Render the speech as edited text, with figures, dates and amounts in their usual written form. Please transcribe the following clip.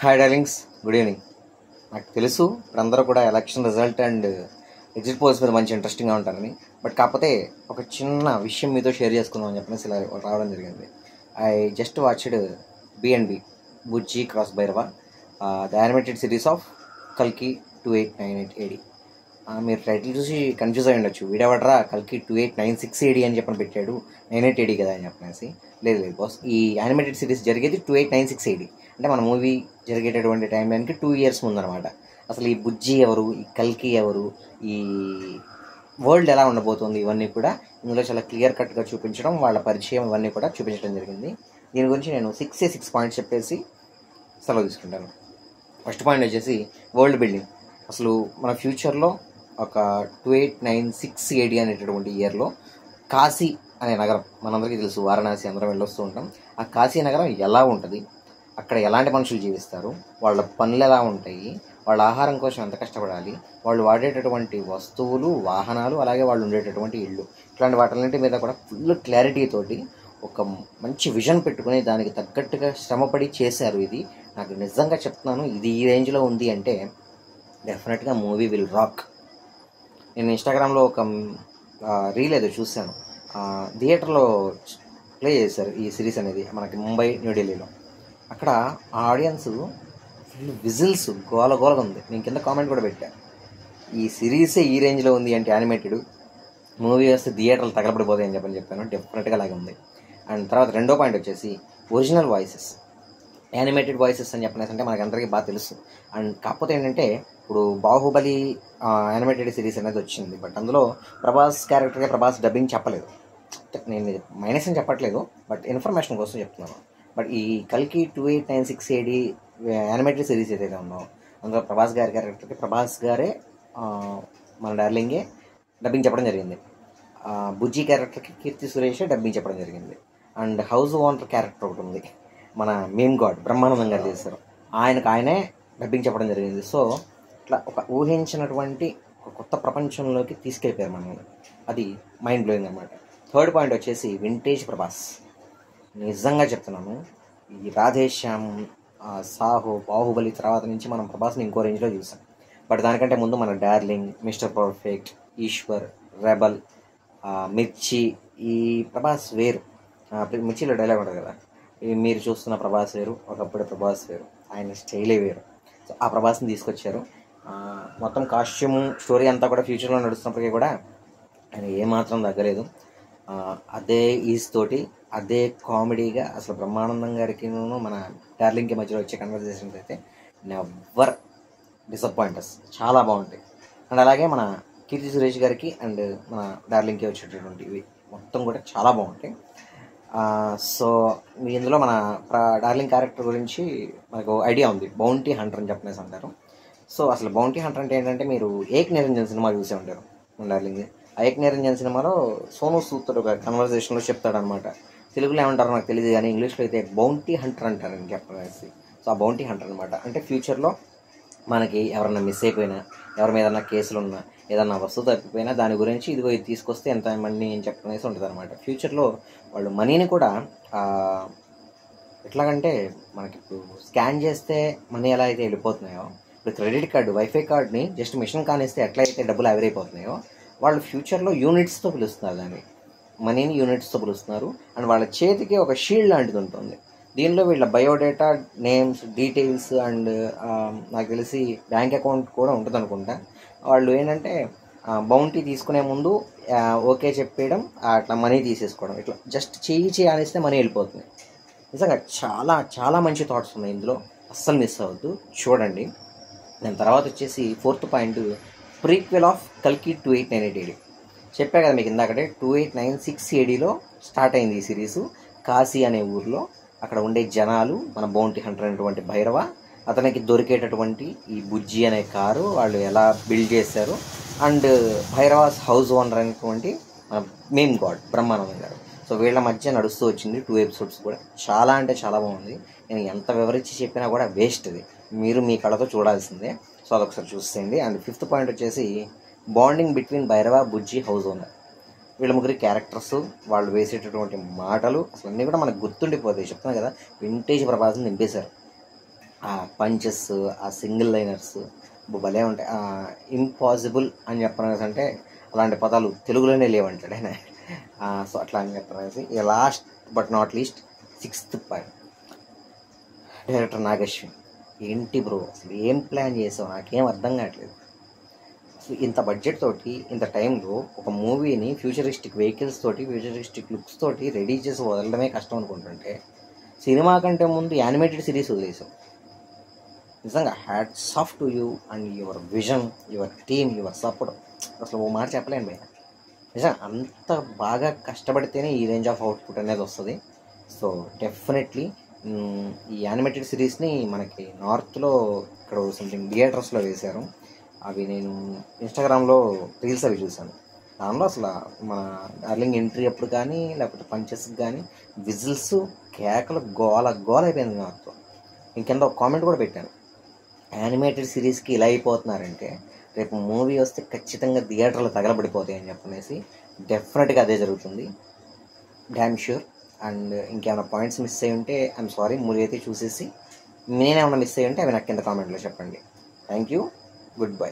Hi darlings, good evening. నాకు తెలుసు ఇప్పుడందరూ కూడా election result and exit polls మీద మంచి ఇంట్రెస్టింగ్గా ఉంటారని. బట్ కాకపోతే ఒక చిన్న విషయం మీతో షేర్ చేసుకుందాం అని చెప్పేసి ఇలా రావడం జరిగింది. I just watched BNB Bujji cross Bhairava the animated series of కల్కి 2898 ఏడి. మీరు టైటిల్ చూసి కన్ఫ్యూజ్ అయ్యి ఉండొచ్చు, వీడెవడరా కల్కి 2896 ఏడి అని చెప్పని పెట్టాడు, 98 ఏడి కదా అని చెప్పనేసి. లేదు లేదు బాస్, ఈ యానిమేటెడ్ సిరీస్ జరిగేది 2896 ఏడి. అంటే మన మూవీ జరిగేటటువంటి టైం లైన్కి 2 years ముందనమాట. అసలు ఈ బుజ్జి ఎవరు, ఈ కల్కి ఎవరు, ఈ వరల్డ్ ఎలా ఉండబోతుంది, ఇవన్నీ కూడా ఇందులో చాలా క్లియర్ కట్గా చూపించడం, వాళ్ళ పరిచయం ఇవన్నీ కూడా చూపించడం జరిగింది. దీని గురించి నేను 6 పాయింట్స్ చెప్పేసి సెలవు తీసుకుంటాను. ఫస్ట్ పాయింట్ వచ్చేసి వరల్డ్ బిల్డింగ్. అసలు మన ఫ్యూచర్లో ఒక 2896 ఏడి అనేటటువంటి ఇయర్లో కాశీ అనే నగరం, మనందరికీ తెలుసు, వారణాసి అందరం వెళ్ళొస్తూ ఉంటాం. ఆ కాశీ నగరం ఎలా ఉంటుంది, అక్కడ ఎలాంటి మనుషులు జీవిస్తారు, వాళ్ళ పనులు ఎలా ఉంటాయి, వాళ్ళ ఆహారం కోసం ఎంత కష్టపడాలి, వాళ్ళు వాడేటటువంటి వస్తువులు, వాహనాలు, అలాగే వాళ్ళు ఉండేటటువంటి ఇళ్ళు, ఇట్లాంటి వాటన్నింటి మీద కూడా ఫుల్ క్లారిటీతోటి ఒక మంచి విజన్ పెట్టుకుని దానికి తగ్గట్టుగా శ్రమపడి చేశారు. ఇది నాకు నిజంగా చెప్తున్నాను, ఇది ఈ రేంజ్లో ఉంది అంటే డెఫినెట్గా మూవీ విల్ రాక్. నేను ఇన్స్టాగ్రామ్లో ఒక రీల్ ఏదో చూశాను, థియేటర్లో ప్లే చేశారు ఈ సిరీస్ అనేది మనకి ముంబై, న్యూఢిల్లీలో. అక్కడ ఆ ఆడియన్స్ ఫుల్ విజిల్స్, గోలగోలగా ఉంది. నేను కింద కామెంట్ కూడా పెట్టా, ఈ సిరీసే ఈ రేంజ్లో ఉంది అంటే యానిమేటెడ్ మూవీ వస్తే థియేటర్లు తగలబడిపోతాయి అని చెప్పాను. డెఫినెట్గా అలాగే ఉంది. అండ్ తర్వాత రెండో పాయింట్ వచ్చేసి ఒరిజినల్ వాయిసెస్. యానిమేటెడ్ వాయిసెస్ అని చెప్పనేసి అంటే మనకి అందరికీ బాగా తెలుసు. అండ్ కాకపోతే ఏంటంటే ఇప్పుడు బాహుబలి యానిమేటెడ్ సిరీస్ అనేది వచ్చింది, బట్ అందులో ప్రభాస్ క్యారెక్టర్గా ప్రభాస్ డబ్బింగ్ చెప్పలేదు. నేను మైనస్ అని చెప్పట్లేదు, బట్ ఇన్ఫర్మేషన్ కోసం చెప్తున్నాను. బట్ ఈ కల్కి 2896 ఏడి యానిమేటెడ్ సిరీస్ ఏదైతే ఉందో అందులో ప్రభాస్ గారి క్యారెక్టర్కి ప్రభాస్ గారే మన డార్లింగే డబ్బింగ్ చెప్పడం జరిగింది. బుజ్జి క్యారెక్టర్కి కీర్తి సురేషే డబ్బింగ్ చెప్పడం జరిగింది. అండ్ హౌస్ ఓనర్ క్యారెక్టర్ ఒకటి ఉంది, మన మేమ్ గాడ్ బ్రహ్మానందం గారు చేశారు, ఆయనే డబ్బింగ్ చెప్పడం జరిగింది. సో ఇట్లా ఒక ఊహించినటువంటి ఒక కొత్త ప్రపంచంలోకి తీసుకెళ్ళిపోయారు మనం. అది మైండ్ బ్లోయింగ్ అనమాట. థర్డ్ పాయింట్ వచ్చేసి వింటేజ్ ప్రభాస్. నిజంగా చెప్తున్నాను, ఈ రాధేశ్యామ్, సాహో, బాహుబలి తర్వాత నుంచి మనం ప్రభాస్ని ఇంకో రేంజ్లో చూసాం. బట్ దానికంటే ముందు మన Darling, Mister Perfect, Eeshwar, Rebel, Mirchi, ఈ ప్రభాస్ వేరు. మిర్చిలో డైలాగ్ ఉంటుంది కదా, మీరు చూస్తున్న ప్రభాస్ వేరు, ఒకప్పుడు ప్రభాస్ వేరు, ఆయన స్టైలే వేరు. సో ఆ ప్రభాస్ని తీసుకొచ్చారు. మొత్తం కాస్ట్యూమ్ స్టోరీ అంతా కూడా ఫ్యూచర్లో నడుస్తున్నప్పటికీ కూడా ఆయన ఏమాత్రం తగ్గలేదు. అదే ఈజ్ తోటి అదే కామెడీగా అసలు బ్రహ్మానందం గారికి మన డార్లింగ్కి మధ్యలో వచ్చే కన్వర్జేషన్స్ అయితే నెవర్ డిసప్పాయింటర్స్, చాలా బాగుంటాయి. అండ్ అలాగే మన కీర్తి సురేష్ గారికి అండ్ మన డార్లింగ్కి వచ్చేటటువంటివి మొత్తం కూడా చాలా బాగుంటాయి. సో ఇందులో మన డార్లింగ్ క్యారెక్టర్ గురించి మనకు ఐడియా ఉంది, బౌంటీ హంటర్ అని చెప్పనేసి అంటారు. సో అసలు బౌంటీ హంటర్ అంటే ఏంటంటే, మీరు ఏక్ నిరంజన్ సినిమా చూసే ఉంటారు మన డార్లింగ్. ఆ ఏక్ నిరంజన్ సినిమాలో సోను సూద్ ఒక కన్వర్జేషన్లో చెప్తాడనమాట. తెలుగులో ఏమంటారో నాకు తెలియదు కానీ ఇంగ్లీష్లో అయితే బౌంటీ హంటర్ అంటారని చెప్పేసి. సో ఆ బౌంటీ హంటర్ అనమాట అంటే ఫ్యూచర్లో మనకి ఎవరన్నా మిస్ అయిపోయినా, ఎవరి మీద కేసులు ఉన్నా, ఏదన్నా వస్తువు తప్పిపోయినా దాని గురించి ఇదిగో ఇది తీసుకొస్తే ఎంత మనీ అని చెప్పనేసి ఉంటుంది అనమాట. ఫ్యూచర్లో వాళ్ళు మనీని కూడా ఎట్లాగంటే మనకి ఇప్పుడు స్కాన్ చేస్తే మనీ ఎలా అయితే వెళ్ళిపోతున్నాయో, ఇప్పుడు క్రెడిట్ కార్డు, వైఫై కార్డ్ని జస్ట్ మిషన్ కానిస్తే ఎట్లయితే డబ్బులు ఆవిరైపోతున్నాయో, వాళ్ళు ఫ్యూచర్లో యూనిట్స్తో పిలుస్తున్నారు, దాన్ని మనీని యూనిట్స్తో పిలుస్తున్నారు. అండ్ వాళ్ళ చేతికి ఒక షీల్డ్ లాంటిది ఉంటుంది, దీనిలో వీళ్ళ బయోడేటా, నేమ్స్, డీటెయిల్స్ అండ్ నాకు తెలిసి బ్యాంక్ అకౌంట్ కూడా ఉంటుంది అనుకుంటా. వాళ్ళు ఏంటంటే బౌంటీ తీసుకునే ముందు ఓకే చెప్పేయడం, అట్లా మనీ తీసేసుకోవడం, ఇట్లా జస్ట్ చేయాలిస్తే మనీ వెళ్ళిపోతుంది. నిజంగా చాలా చాలా మంచి థాట్స్ ఉన్నాయి ఇందులో, అస్సలు మిస్ అవ్వద్దు, చూడండి. దాని తర్వాత వచ్చేసి ఫోర్త్ పాయింట్, ప్రీక్వెల్ ఆఫ్ కల్కి 2898 ఏడి. చెప్పా కదా మీకు ఇందాకటే, 2896 ఏడీలో స్టార్ట్ అయింది ఈ సిరీసు. కాశీ అనే ఊర్లో అక్కడ ఉండే జనాలు, మన బౌంటీ హంటర్ అనేటువంటి భైరవ, అతనికి దొరికేటటువంటి ఈ బుజ్జి అనే కారు, వాళ్ళు ఎలా బిల్డ్ చేశారు, అండ్ భైరవాస్ హౌస్ ఓనర్ అనేటువంటి మన మేమ్ గాడ్ బ్రహ్మానందం గారు. సో వీళ్ళ మధ్య నడుస్తూ వచ్చింది 2 episodes కూడా. చాలా అంటే చాలా బాగుంది. నేను ఎంత వివరించి చెప్పినా కూడా వేస్ట్, అది మీరు మీ కళతో చూడాల్సిందే. సో అదొకసారి చూసేయండి. అండ్ ఫిఫ్త్ పాయింట్ వచ్చేసి బాండింగ్ బిట్వీన్ భైరవ, బుజ్జి, హౌస్ ఓనర్. వీళ్ళ ముగ్గురి క్యారెక్టర్స్, వాళ్ళు వేసేటటువంటి మాటలు అసలు అన్నీ కూడా మనకు గుర్తుండిపోతాయి. చెప్తున్నాను కదా, వింటేజ్ ప్రభాస్ని నింపేశారు. ఆ పంచెస్, ఆ సింగిల్ లైనర్స్ భలే ఉంటాయి. ఇంపాసిబుల్ అని చెప్పనేసి అంటే అలాంటి పదాలు తెలుగులోనే లేవంటాడు ఆయన. సో అట్లా అని చెప్పనేసి last but not least 6th point, director Nag Ashwin. ఏంటి బ్రో అసలు ఏం ప్లాన్ చేసావు, నాకేం అర్థం కావట్లేదు. అసలు ఇంత బడ్జెట్ తోటి ఇంత టైంలో ఒక మూవీని ఫ్యూచరిస్టిక్ వెహికల్స్ తోటి ఫ్యూచరిస్టిక్ లుక్స్ తోటి రెడీ చేసి వదలడమే కష్టం అనుకుంటుంటే సినిమా కంటే ముందు యానిమేటెడ్ సిరీస్ వదిలేసాం. నిజంగా hats off to you and your vision, your team, your support. అసలు ఓ మాట చెప్పలేను భయ్య. నిజంగా అంత బాగా కష్టపడితేనే ఈ రేంజ్ ఆఫ్ అవుట్పుట్ అనేది వస్తుంది. సో డెఫినెట్లీ ఈ యానిమేటెడ్ సిరీస్ని మనకి నార్త్లో ఇక్కడ సంథింగ్ థియేటర్స్లో వేశారు. అవి నేను ఇన్స్టాగ్రామ్లో రీల్స్ అవి చూశాను. దానిలో అసలు మన డార్లింగ్ ఎంట్రీ అప్పుడు కానీ లేకపోతే పంచెస్కి కానీ విజిల్స్, కేకలు, గోల గోల అయిపోయింది నాతో. ఇంకెంత ఒక కామెంట్ కూడా పెట్టాను, యానిమేటెడ్ సిరీస్కి ఇలా అయిపోతున్నారంటే రేపు మూవీ వస్తే ఖచ్చితంగా థియేటర్లు తగలబడిపోతాయి అని చెప్పనేసి. డెఫినెట్గా అదే జరుగుతుంది, డ్యామ్ ష్యూర్. అండ్ ఇంకేమైనా పాయింట్స్ మిస్ అయ్యి ఉంటే ఐఎమ్ సారీ. మూవీ అయితే చూసేసి నేనేమైనా మిస్ అయ్యి ఉంటే అవి నాకు కింద కామెంట్లో చెప్పండి. Thank you, good bye.